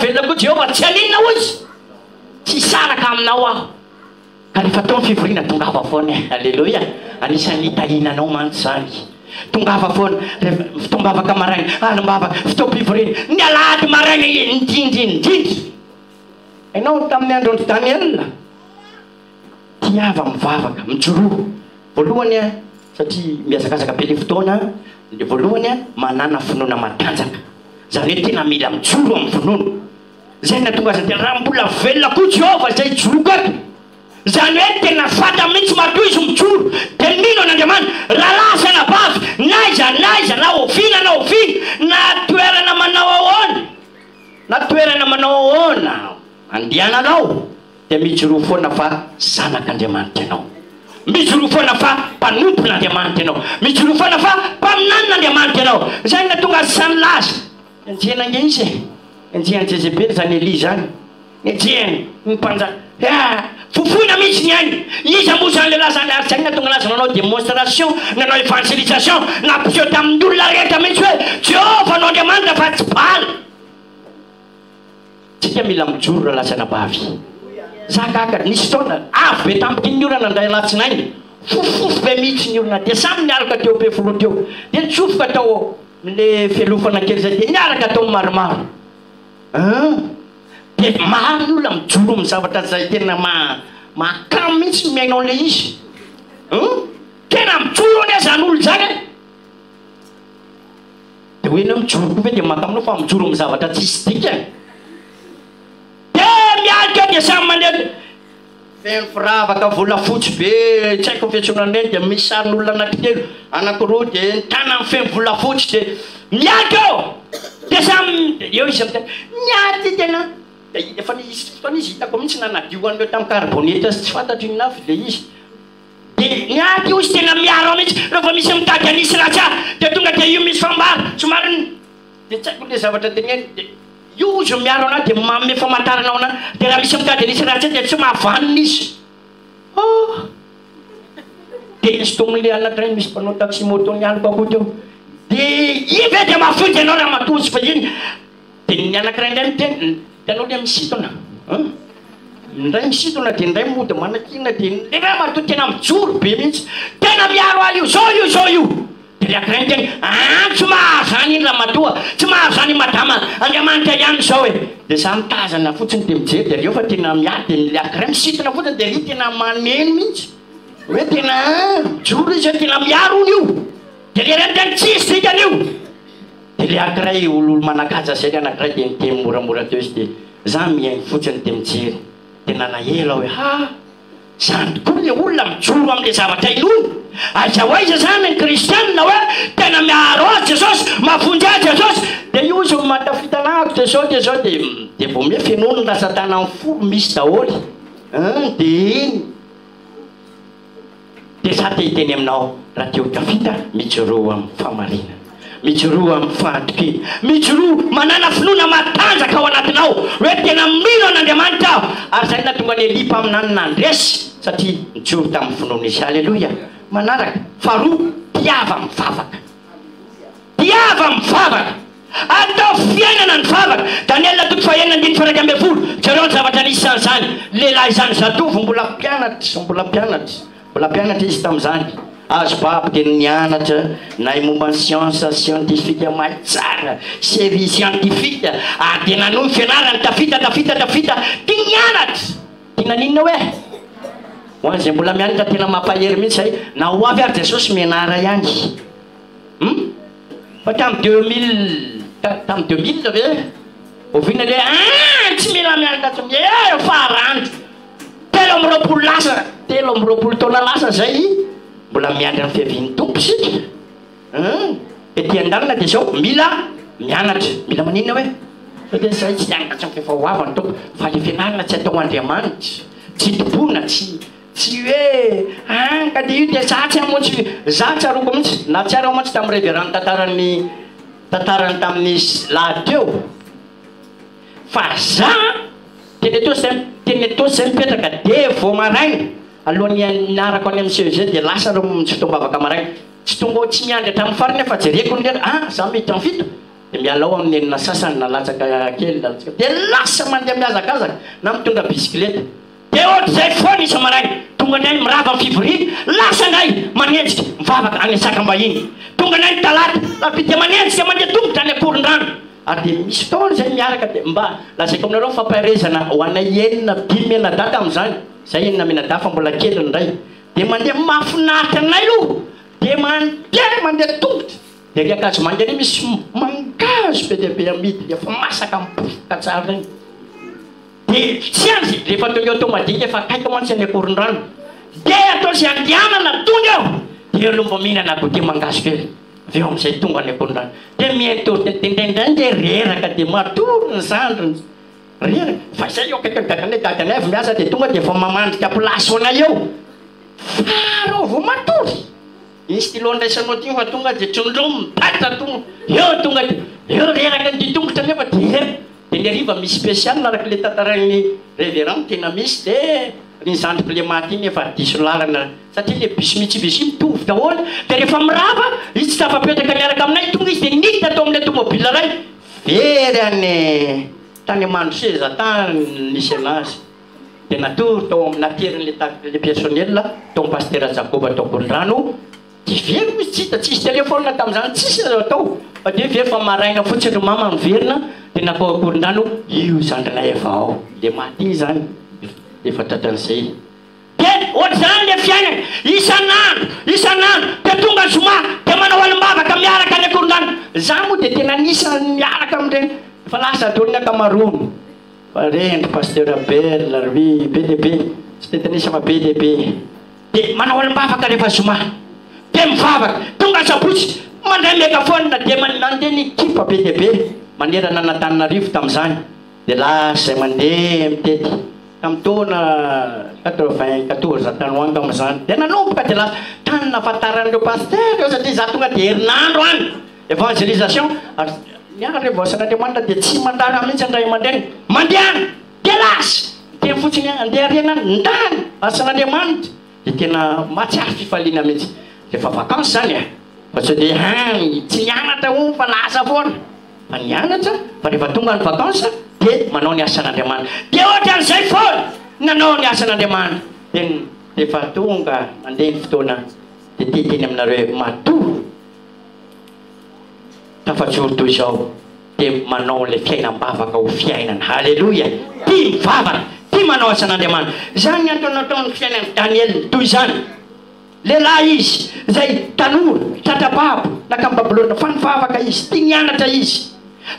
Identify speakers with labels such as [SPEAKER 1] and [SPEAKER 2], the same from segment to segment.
[SPEAKER 1] velona koa Jehova tsy aninona ho izy tsy saraka aminao aho ka rehefa tao fivoriana tongava foana alleloia anisan'ny hitahinanao mantsy zany tongava foana fitongavaka maraina alambavaka fitaom-pivoriana ny alahady maraina indrindry ianao tamin'ny andron'ny Daniel tiava mivavaka mijoroa voalohany a satria miazakazaka be le fotoana le voalohany a manana finoana matanjaka zany hoe tena mila mijoro amin'ny finoana zay natonga azy tena raha mbola velona koa Jehova zay joroka zany hoe tena fata mihitsy matoy izy mijoro de mino n'Andriamanitra raha lasana bavy naiza na ovina na toerana manao ahoana andiananao de mijoro foana fa zanak'Andriamanitra ianao mijoro foana fa mpanompon'Andriamanitra ianao mijoro foana fa mpaminan'Andriamanitra ianao zay natonga azy sany laza enjehanange izy enjehany Jezebely zany Eli zany enjehany mipanja fofoina mihitsy ny ainy izy amosany le lazany ary zany natonga laza nanao démonstration nanao évangélisation nampiseho tamin'ny olona rehetra mihitsy hoe Jehova no Andriamanitra fa tsy bala tsika mila mijoro raha lasana bavy zakaka nisy taona avy be tampiny ny olana ndray alatsinainy fofofo be mihitsy ny olona de samy niaraka teo be folo teo de nitsofoka tao le fialofana kely zay de niaraka tao maromaro de maro ny olona mijoro amin'ny zavatra zay tena makamo mihitsy miainao le izy tena mijoro ane zany olo zany de hoe nao mijoro koa ve de makaminao fa mijoro amin'ny zavatra tsisy dika de mialika de samy mandeha feno firavaka volafotsy be tsy haiko fiantsonanay de misy sarin'olona anankitelo anankiroa de nitana amin'ny feno volafotsy de mialika eo de samy eo izy am'tena miaty tena efa nisy hitako mihitsy nanadio an'reo tamin'ny carboneta sy tsy fantatry inafy le izy de miaty io izy tena miaro mihitsy rehefa misy mitady anisy raha tsara de tonga de io misy fambary somary de tsy haiko le zavatra teneny de io izy miaro ana de mame famataranao ana de raha misy mitady anisy raha tsara de tsy mahavanina izy de izy tomle anatray misy mpanao taxi moto nianako ako teo de i ve de mahafonjy anao raha matozy fa iny de ny anankiray ndray miteny tanao le misitona ndray misitona de ndray mody manakina de lefa mato tena mijoro be mihitsy tena miaro ahy io zao io de le ankiray miteny tsy mahazany iny raha matoa tsy mahazany madama Andriamanitra ihany zao e de samy tazana fotsiny de mijery de reo fa tena miady de le ankiray misitona fotsiny de ry tena maneno mihitsy hoe tena mijoro izy tena miaro io de le reny tena tsisy dikan'io de le ankiray olo manakaja zay le anankiray de niteny moramora teo izy de za miainy fotsiny de mijery de nalahelo hoe zany tokoa le olona mijoro am'le zavatra inony azahoaiza zany ny kristianina hoe tena miaro azy Jesosy mahafonjy azy Jesosy de io izy matafitanako de zao de vo mie fenony rasatana amin'ny folo misy daholy de iny de za te hiteny aminao raha teo tafita mijoro amin'ny famarina mijoro amin'ny fahatoky mijoro manana finoana matanjaka ao anatinao hoe tena mino an'Andriamanitra aho ary zay natonga ny Elipa aminany nandresy satria mijoro tamin'ny finoana izy alleloia manaraka faharoa tiava mivavaka atao fiainana ny vavaka Daniel toko fahaenina andiny faraka amby folo zareo ny zavatra nisy san'izany lehilahy zany zatovy mbola mpianatra izy tamin'izany azo baby de nianatra na momba ny science scientifique mahay tsara série scientifique ary de nanohy fianarany tafita ty nianatra ty naninona hoe hoany zay mbola mianatra tena mampahery mihitsy zay na ho avy ary Jesosy mianara ihany fa tamin'ny 2000 ve ovina le tsy mila mianatra tsy farandro telo amby roapolo taona lasa zay mbola miandry amin'ny fiavian'ny tompo sika ety andalina de zao mila mianatra mila maninona hoe fa de zay tsy mianatra amin'ny fifahoavany tompo fa le fianarana tsy atao Andriamanitra tsy tobona tsy hoe ka de io de za tsy amontsy za tsaroko mihitsy na tsy ara motsy tamin'ny révérend tantarany tamin'ny lahateo fa za teny atao zay mipetraka de vo maraina alohan'ny niarako any amin'ny CEG de lasa reo tsy fitombavaka maraina tsy tonga tsy miandry hatramin'ny farany fa jereko ny lera za mety amin'ny fito dia mialao amin'ny enina sasany nalatsaka kely dia lasa mandeha miazakazaka na mitondra bisikileta dia ohatr'izay foana isa maraina tonga nay mirava amin'ny fivoriana lasa nay manenjika mivavaka any Sakambahiny tonga nay talata lapi dia manenjika mandeha tongotra any Akorondrano ary dia misy fotoana zay miaraka dia mba lazaiko aminareo fampiarezana ho anay enina 5 menadata amin'izany zay enina menadafa mbola kely ndray dia mandeha mahafinaritra anay io dia mandeha tongotra dia riakazo mandeha misy mangazo be dia be amidy dia fa masaka mipofoka tsara regny dia tsy azy rehefa tonga eo to madinika efa akaika mantsy any Akorondrano dia atao zay andianana tonga eo dia lomba mihinana goûter mangazo kely aveo amin'izay tonga any Akorondrano dia miento tendendray dia reraka dia matory ny zandrony reraka fa izay eo akaika dadanay dadanay avy miasa dia tonga dia efa mamandrika plasy ho anay eo faro vao matory izy stylo andraisanao ty fa tonga dia trondro mitatra tonga eo tonga eo reraka ny tongotra nefa dia dia ny ariva misy spécial araka le tantarany révérend tena misy dia ny zandriko le maty iny efa diso lalana satria le bus Mitsubishi mitovy daholo dia rehefa mirava izy tsy tafapetraka miaraka aminay tonga izy dia niditra atao amin'ilay tomobile ray very any tany Amandro seza tany nisy anazy dia natory tao amin'ny naterin'le personnel tao amin'ny pasteur Jacob atao Akorondrano dia very misy tsy hita tsisy telefôna tamin'izany tsisy azo atao fa dia very fa maraina fotsiny ry mama miverina dia nakao Akorondrano io zandrinay efa ao dia maty zany efa tratran'izay dia ohatr'izany le fiainana isan'andro dia tonga zoma dia manao alim-bavaka miaraka any Akorondrano za moa dia tena nisa miaraka amin'ireny fa lasa ataony akamarono fa rendry pasteur Abel lui BDB tsy tetanisa fa BDB dia manao alim-bavaka rehefa zoma dia mivavaka tonga sabotsy mandray megafone dia mandeha ny kipa BDB manerana an'Antananarivo tamin'izany dia lasa mandeha mitety tamin'ny taona 94 tanoanga amin'izany dia nanomboka dia lasa tany nafantaran'ireo pasteur eo satria za tonga dia herinandro any évangélisation niara voasan'Andriamanitra dia tsy mandala mihitsy andray aman-dreny mandeha dia lasa dia fotsiny andeha ariana ndany asan'Andriamanitra dia tena matsiaro fifaliana mihitsy rehefa vakansy zany fa tsy dia tsy nianatra fa lasa foana fa nianatra fa rehefa tonga ny vakansy dia manao ny asan'Andriamanitra dia ohatran'izay foana nanao ny asan'Andriamanitra dia rehefa tonga mandeha ny fotoana dia teteny aminareo matory tafajoro toy izao dia manao le fiainam-bavaka ho fiainana halleluja tia mivavaka tia manao asan'Andriamanitra zany ataonataony fiainana Daniel toy izany lehilahy izy zay tanora tratrababo nakamy Babilôna fa nivavaka izy tia nianatra izy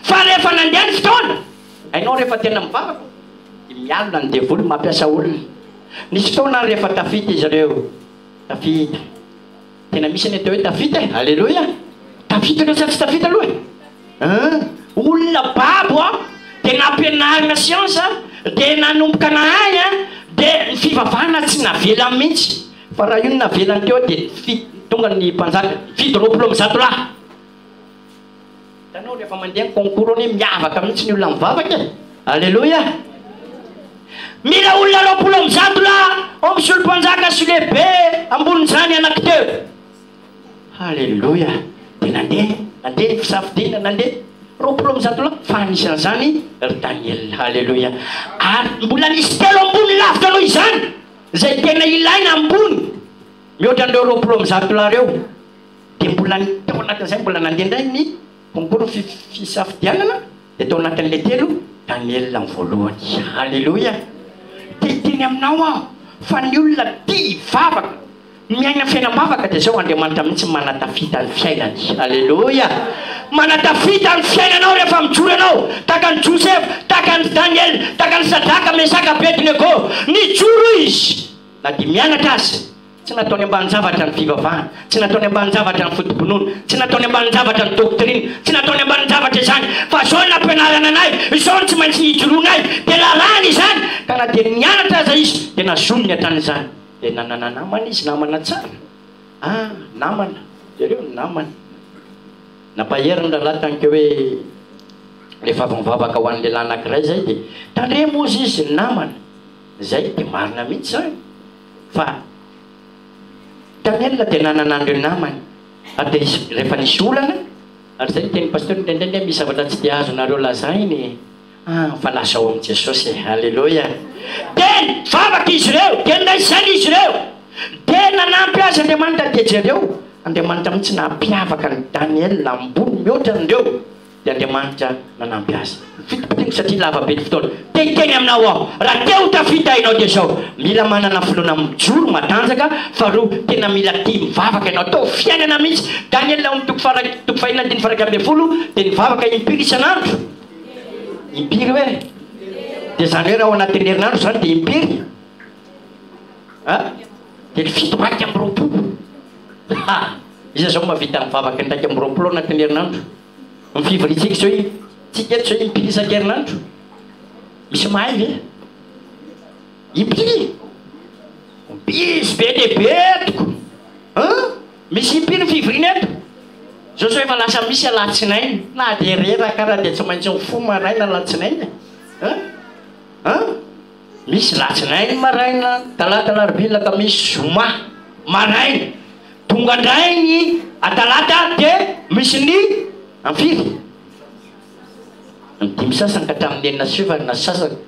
[SPEAKER 1] fa rehefa nandeha ny fotoana hainao rehefa tena mivavaka dia mialona ny devoly mampiasa olona nisy fotoana rehefa tafita izy ireo tafita tena misy ny atao hoe tafita halleluja tafita reo tsy tafita aloha olona babo dia nampianarina siansa dia nanomboka nahay dia ny fivavahana tsy navela mihitsy fa raha io ny navelany teo dia tonga ny mpanjaka 720 tanao rehefa mandeha ny concours any miavaka mihitsy ny olona mivavaka halleluja mila olona 20 ao misy olo-mpanjaka sy lehibe ambonin'izany anaky teo halleluja dia nandeha ny fisafidiana nandeha 20 fa anisan'izany ry Daniel halleluja ary mbola nisy telo ambony lavitra aloha izany zay tena ilaina ambony mihoatra an'ireo 20 reo dia mbola tao anatin'izay mbola nandeha indray ny concours fisafidianana dia tao anatin'le telo Daniel amin'ny voalohany halleluja dia teny aminao aho fa ny olona tia vavaka miaina fiainam-bavaka dia zao Andriamanitra mihitsy manatafita ny fiainany halleluja manatafita ny fiainanao rehefa mijoro anao taka ny Joseph taka ny Daniel taka ny Sadraka Mesaka Abednego nijoro izy na dia mianatra azy tsy nataony ambanin-javatra ny fivavahana tsy nataony ambanin-javatra ny fotobonoana tsy nataony ambanin-javatra ny doctrine tsy nataony ambanin-javatra izany fa zao nampianarana anay izao ny tsy maintsy hijoroanay dia lalàny izany ka na dia nianatra aza izy dia nazonony hatran'izany dia nanana namana izy namana tsara namana zareo namana nampaheriny rahalahy tanke hoe rehefa avy mivavaka ho an'ny lehilahy anankiray zay dia tandre mozy izy namana zay dia marina mihitsy zany fa Daniel dia nananandreo namany dia rehefa nisy olana ary zay teny pasteur ndraindray misy zavatra tsy dia azonareo lazainy fa lazao am Jesosy. Halleluja. Teny vavaka izy ireo, teny raisany izy ireo, tena nampy azy Andriamanitra. Dia jereo Andriamanitra mihitsy nampiavaka ny Daniel ambony mihoatra andreo, dia Andriamanitra nanampy azy. Fitopitiko satria lava be ny fotoana. Teny aminao aho, raha te ho tafita ianao dia zao, mila manana filoana mijoro matanjaka, faharoa tena mila tia mivavaka ianao, atao fiainana mihitsy. Daniel ao toko fahaina diny faraka ambin'ny folo dia nivavaka impiry isan'andro. Impiry hoe dia zany hoe raha ao anatin'ny herinandro zany dia impiry dia fito raika amby roapolo. Iza zao mavita mivavaka ndraiky amby roapolo anatin'ny herinandro. Mifivoritsika zao tsika eto zao impiry isan-kerinandro. Misy mahay ve impiry misy be lehibe etoko misy impiry fivoriana eto zao zao efa lasa misy alatsinainy na dia reraka raha dia tsy maintsy fo maraina alatsinainy misy latsinainy maraina, talata larobia ka misy zoma maraina, tonga andrainy atalata dia misy ny amfiry dimy sasany ka hatramin'ny enina sy sivy na sasany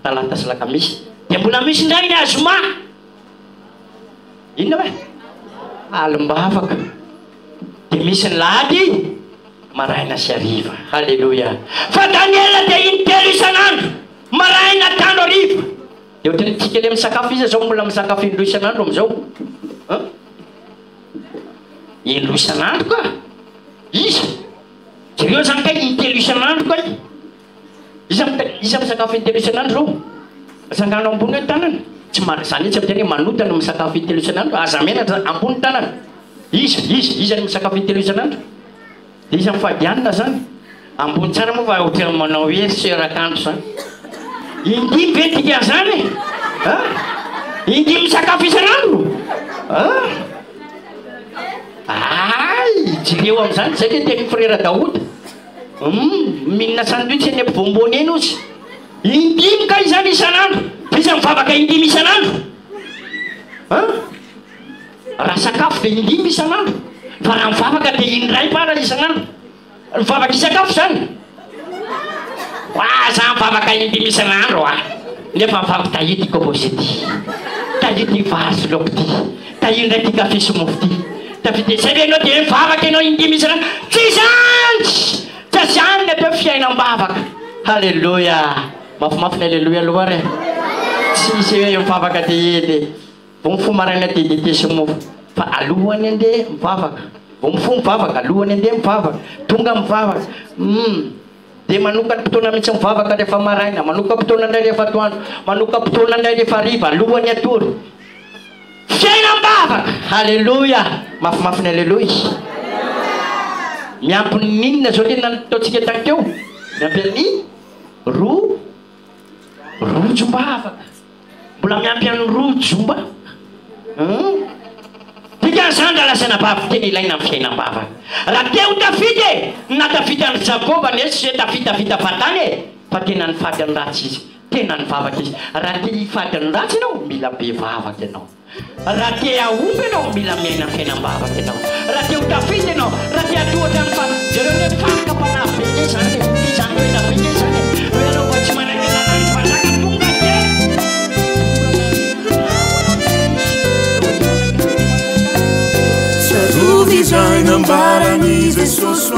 [SPEAKER 1] talata sy lakamisy dia mbola misy indrainy azoma. Inona hoe alim-bavaka dia misy ny lahady maraina sy hariva. Halleluja. Fa Daniela dia intelo isan'andro, maraina tano hariva. Dia ohatran'ny tsika le misakafo izy zao mbola misakafo indroa isan'andro amizao, indroa isan'andro ka izy jereo zany ka intelo isan'andro ka iza misakafo intelo isan'andro zao asangano ambony hoe tanana tsy zany tsy amteny manotana misakafo intelo isan'andro azamena ambony tanana izy ny misakafo intelo isan'andro dia izy mifadianina zany ambony tsara moa fa ohatran'ny manao hoe serakandro zany indimy vetika zany indimy misakafo isan'andro jereo am'izany zay le teny frera Daoda mihinana sandwich eny bombony eny ozy indimy ka izany isan'andro. Izy mivavaka indimy isan'andro raha sakafo dia indimy isan'andro, fa raha mivavaka dia indray para isan'andro. Mivavaka isakafo zany za mivavaka indimy isan'andro nefa mivavaka tahity kôbosety, tahity vary laoko ty, tahindray ty kafe somofo ty tafidesay ianao dia mivavaka ianao indimy isan'andro. Tsy zany tsy zany ny atao fiainam-bavaka. Halleluja. Mafimafy ny halleluja aloha re tsisy hoe mivavaka dia edy vo mifo maraina dia somofo, fa alohany andeha mivavaka, vo mifo mivavaka alohany andeha mivavaka, tonga mivavaka dia manokany fotoana mihitsy mivavaka rehefa maraina, manokany fotoana indray rehefa atoandro, manokany fotoana indray rehefa hariva, alohany atory fiainam-bavaka. Halleluja. Mafimafy ny halleluja. Miampy ninona zao le nataontsika takeo, miampy any rojom-bavaka, mbola miampy any rojomba dikan'izany raha lasana bavaka tena ilaina amin'ny fiainam-bavaka. Raha te ho tafity na tafity any Jakoba nesy zay tafitavita fatany fa tena nifady any ratsy izy, tena nivavaka izy. Raha te hifady any ratsy ianao mila be vavaka ianao, raha te ahomby ianao mila miaina amin'ny fiainam-bavaka ianao, raha te ho tafity ianao, raha te hatohatra ny jereo hoe fanka-panahy be zany izany hoe nabeke zany hoe ianao fa tsy manangelana ny mpanjaka tonga te
[SPEAKER 2] Saruvi zay nambarany Jesosy